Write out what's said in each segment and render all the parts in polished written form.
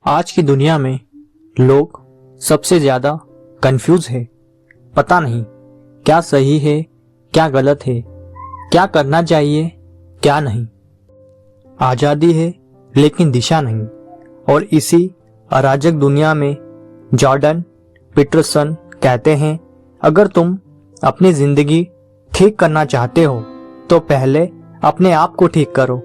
आज की दुनिया में लोग सबसे ज्यादा कंफ्यूज है। पता नहीं क्या सही है, क्या गलत है, क्या करना चाहिए, क्या नहीं। आजादी है लेकिन दिशा नहीं। और इसी अराजक दुनिया में जॉर्डन पीटरसन कहते हैं, अगर तुम अपनी जिंदगी ठीक करना चाहते हो तो पहले अपने आप को ठीक करो।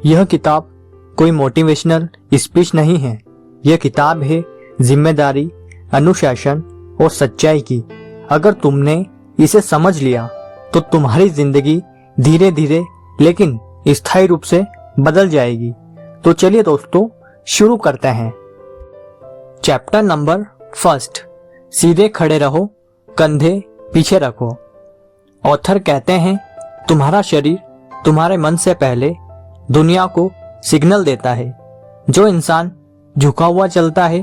यह किताब कोई मोटिवेशनल स्पीच नहीं है। यह किताब है जिम्मेदारी, अनुशासन और सच्चाई की। अगर तुमने इसे समझ लिया तो तुम्हारी जिंदगी धीरे धीरे लेकिन स्थायी रूप से बदल जाएगी। तो चलिए दोस्तों, शुरू करते हैं। चैप्टर नंबर 1, सीधे खड़े रहो, कंधे पीछे रखो। ऑथर कहते हैं, तुम्हारा शरीर तुम्हारे मन से पहले दुनिया को सिग्नल देता है। जो इंसान झुका हुआ चलता है,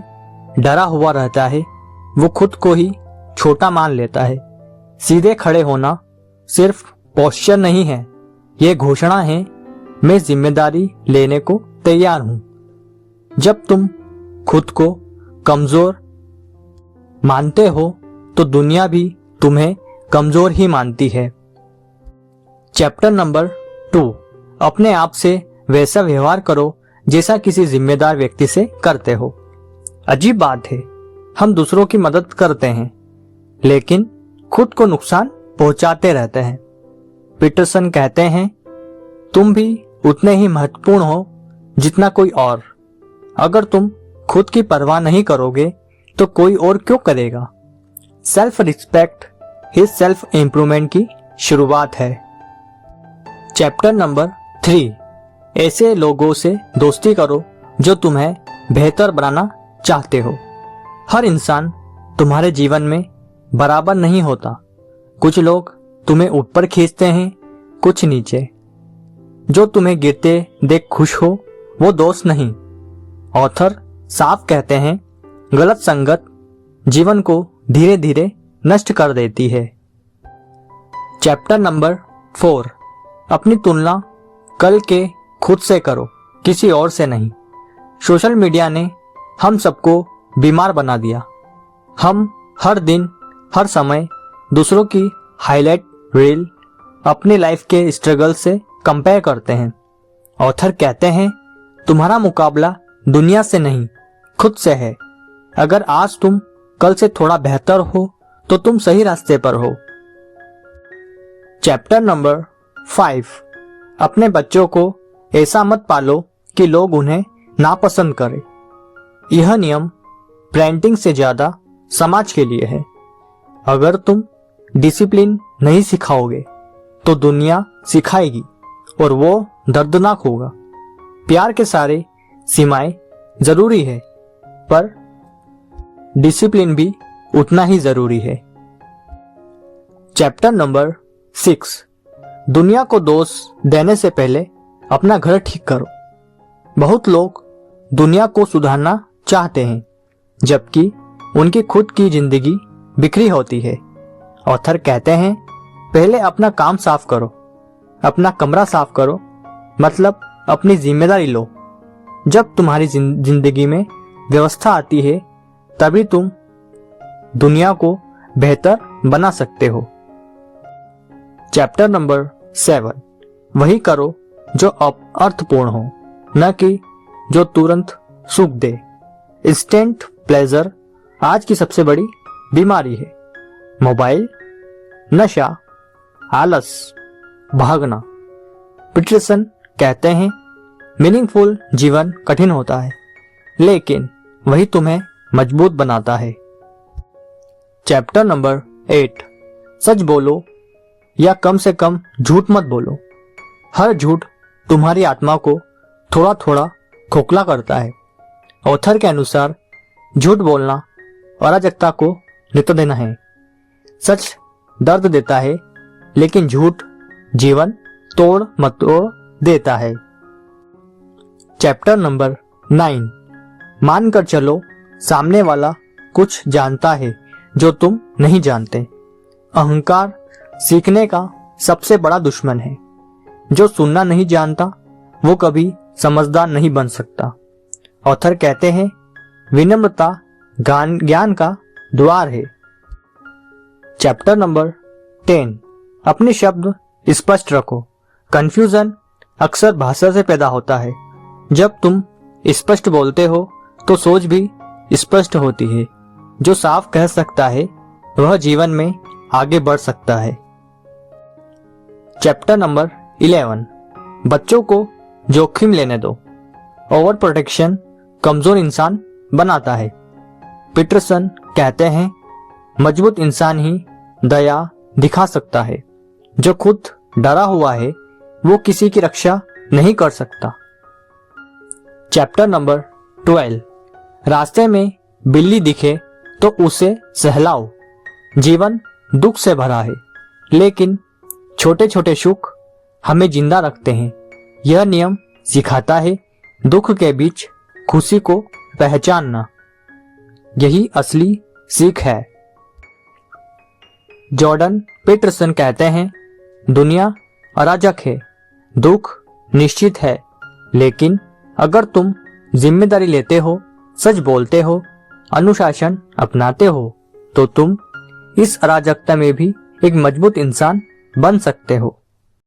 डरा हुआ रहता है, वो खुद को ही छोटा मान लेता है। सीधे खड़े होना सिर्फ पोस्चर नहीं है, ये घोषणा है, मैं जिम्मेदारी लेने को तैयार हूं। जब तुम खुद को कमजोर मानते हो तो दुनिया भी तुम्हें कमजोर ही मानती है। चैप्टर नंबर 2, अपने आप से वैसा व्यवहार करो जैसा किसी जिम्मेदार व्यक्ति से करते हो। अजीब बात है, हम दूसरों की मदद करते हैं लेकिन खुद को नुकसान पहुंचाते रहते हैं। पीटरसन कहते हैं, तुम भी उतने ही महत्वपूर्ण हो जितना कोई और। अगर तुम खुद की परवाह नहीं करोगे तो कोई और क्यों करेगा। सेल्फ रिस्पेक्ट ही सेल्फ इंप्रूवमेंट की शुरुआत है। चैप्टर नंबर 3, ऐसे लोगों से दोस्ती करो जो तुम्हें बेहतर बनाना चाहते हो। हर इंसान तुम्हारे जीवन में बराबर नहीं होता। कुछ लोग तुम्हें ऊपर खींचते हैं, कुछ नीचे। जो तुम्हें गिरते देख खुश हो वो दोस्त नहीं। ऑथर साफ कहते हैं, गलत संगत जीवन को धीरे धीरे नष्ट कर देती है। चैप्टर नंबर 4, अपनी तुलना कल के खुद से करो, किसी और से नहीं। सोशल मीडिया ने हम सबको बीमार बना दिया। हम हर दिन हर समय दूसरों की हाईलाइट रील अपनी लाइफ के स्ट्रगल से कंपेयर करते हैं। ऑथर कहते हैं, तुम्हारा मुकाबला दुनिया से नहीं, खुद से है। अगर आज तुम कल से थोड़ा बेहतर हो तो तुम सही रास्ते पर हो। चैप्टर नंबर 5, अपने बच्चों को ऐसा मत पालो कि लोग उन्हें नापसंद करें। यह नियम पेरेंटिंग से ज्यादा समाज के लिए है। अगर तुम डिसिप्लिन नहीं सिखाओगे तो दुनिया सिखाएगी और वो दर्दनाक होगा। प्यार के सारे सीमाएं जरूरी है पर डिसिप्लिन भी उतना ही जरूरी है। चैप्टर नंबर 6, दुनिया को दोष देने से पहले अपना घर ठीक करो। बहुत लोग दुनिया को सुधारना चाहते हैं जबकि उनकी खुद की जिंदगी बिखरी होती है। ऑथर कहते हैं, पहले अपना काम साफ करो, अपना कमरा साफ करो, मतलब अपनी जिम्मेदारी लो। जब तुम्हारी जिंदगी में व्यवस्था आती है तभी तुम दुनिया को बेहतर बना सकते हो। चैप्टर नंबर 7, वही करो जो अर्थपूर्ण हो, न कि जो तुरंत सुख दे। इंस्टेंट प्लेजर आज की सबसे बड़ी बीमारी है। मोबाइल, नशा, आलस, भागना। पीटरसन कहते हैं, मीनिंगफुल जीवन कठिन होता है लेकिन वही तुम्हें मजबूत बनाता है। चैप्टर नंबर 8, सच बोलो या कम से कम झूठ मत बोलो। हर झूठ तुम्हारी आत्मा को थोड़ा थोड़ा खोखला करता है। ऑथर के अनुसार झूठ बोलना अराजकता को नेतृत्व देना है। सच दर्द देता है लेकिन झूठ जीवन तोड़ मतोड़ देता है। चैप्टर नंबर 9, मानकर चलो सामने वाला कुछ जानता है जो तुम नहीं जानते। अहंकार सीखने का सबसे बड़ा दुश्मन है। जो सुनना नहीं जानता वो कभी समझदार नहीं बन सकता। ऑथर कहते हैं विनम्रता ज्ञान का द्वार है। चैप्टर नंबर 10, अपने शब्द स्पष्ट रखो। कंफ्यूजन अक्सर भाषा से पैदा होता है। जब तुम स्पष्ट बोलते हो तो सोच भी स्पष्ट होती है। जो साफ कह सकता है वह जीवन में आगे बढ़ सकता है। चैप्टर नंबर 11, बच्चों को जोखिम लेने दो। ओवर प्रोटेक्शन कमजोर इंसान बनाता है। पीटरसन कहते हैं मजबूत इंसान ही दया दिखा सकता है। जो खुद डरा हुआ है वो किसी की रक्षा नहीं कर सकता। चैप्टर नंबर 12, रास्ते में बिल्ली दिखे तो उसे सहलाओ। जीवन दुख से भरा है, लेकिन छोटे छोटे सुख हमें जिंदा रखते हैं। यह नियम सिखाता है दुख के बीच खुशी को पहचानना। यही असली सीख है। जॉर्डन पीटरसन कहते हैं दुनिया अराजक है, दुख निश्चित है, लेकिन अगर तुम जिम्मेदारी लेते हो, सच बोलते हो, अनुशासन अपनाते हो तो तुम इस अराजकता में भी एक मजबूत इंसान बन सकते हो।